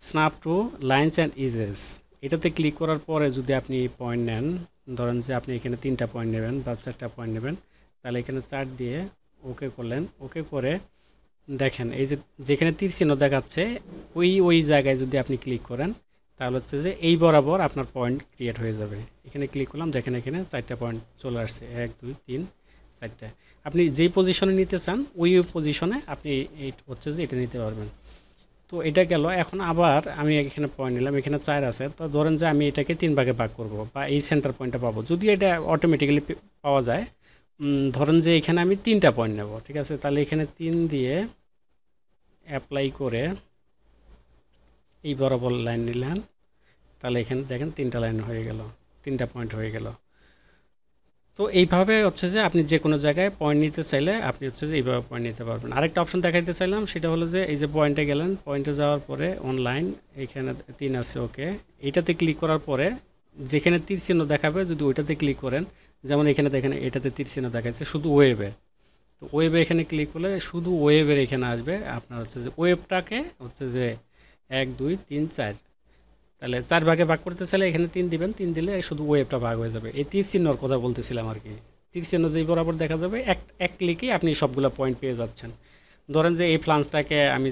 Snap two lines and ইজেস, এটাতে click করার পরে যদি আপনি পয়েন্ট নেন, ধরেন যে আপনি এখানে 3টা পয়েন্ট নেবেন বা 4টা পয়েন্ট নেবেন, তাহলে এখানে 4 দিয়ে ওকে করলেন। ওকে করে দেখেন এই যে যেখানে তীর চিহ্ন দেখাচ্ছে ওই জায়গায় যদি আপনি ক্লিক করেন, তাহলে হচ্ছে যে এই বরাবর আপনার পয়েন্ট ক্রিয়েট হয়ে যাবে। এখানে ক্লিক করলাম, দেখেন এখানে 4টা পয়েন্ট চলে আসছে, 1 2 3 4টা। আপনি যেই পজিশনে নিতে চান ওই পজিশনে আপনি এই হচ্ছে যে এটা নিতে পারবেন। তো এটা গেল। এখন আবার আমি এখানে পয়েন্ট নিলাম, এখানে 4 আছে, তো ধরেন যে আমি এটাকে 3 ভাগে ভাগ করব বা এই সেন্টার পয়েন্টটা পাবো, যদি এটা অটোমেটিক্যালি পাওয়া যায়। ধরেন যে এখানে আমি 3টা পয়েন্ট নেব, ঠিক আছে? তাহলে এখানে 3 দিয়ে অ্যাপ্লাই করে এই বরাবর লাইন নিলেন, তাহলে এখানে দেখেন 3টা লাইন হয়ে গেল, 3টা পয়েন্ট হয়ে গেল। তো এইভাবে হচ্ছে যে আপনি যে কোনো জায়গায় পয়েন্ট নিতে চাইলে আপনি হচ্ছে যে এইভাবে পয়েন্ট নিতে পারবেন। আরেকটা অপশন দেখাইতে চাইলাম, সেটা হলো যে এই যে পয়েন্টে গেলেন, পয়েন্টে যাওয়ার পরে অনলাইন এখানে 3 আছে, ওকে। এইটাতে ক্লিক করার পরে যেখানে তীর চিহ্ন দেখাবে যদি ওইটাতে ক্লিক করেন, যেমন এখানে দেখেন এটাতে তীর চিহ্ন দেখাচ্ছে শুধু ওয়েবে, তো ওয়েবে এখানে ক্লিক করলে শুধু ওয়েবের এখানে আসবে আপনার হচ্ছে যে ওয়েবটাকে হচ্ছে যে 1 2 3 4, তাহলে 4 ভাগে ভাগ করতে চাইলে এখানে 3 দিবেন, 3 দিলে শুধু ওয়েবটা ভাগ হয়ে যাবে। এই তীর চিহ্নর কথা বলতেছিলাম আর কি। তীর চিহ্ন যেই বরাবর দেখা যাবে এক ক্লিকেই আপনি সবগুলো পয়েন্ট পেয়ে যাচ্ছেন। ধরেন যে এই ফ্লান্সটাকে আমি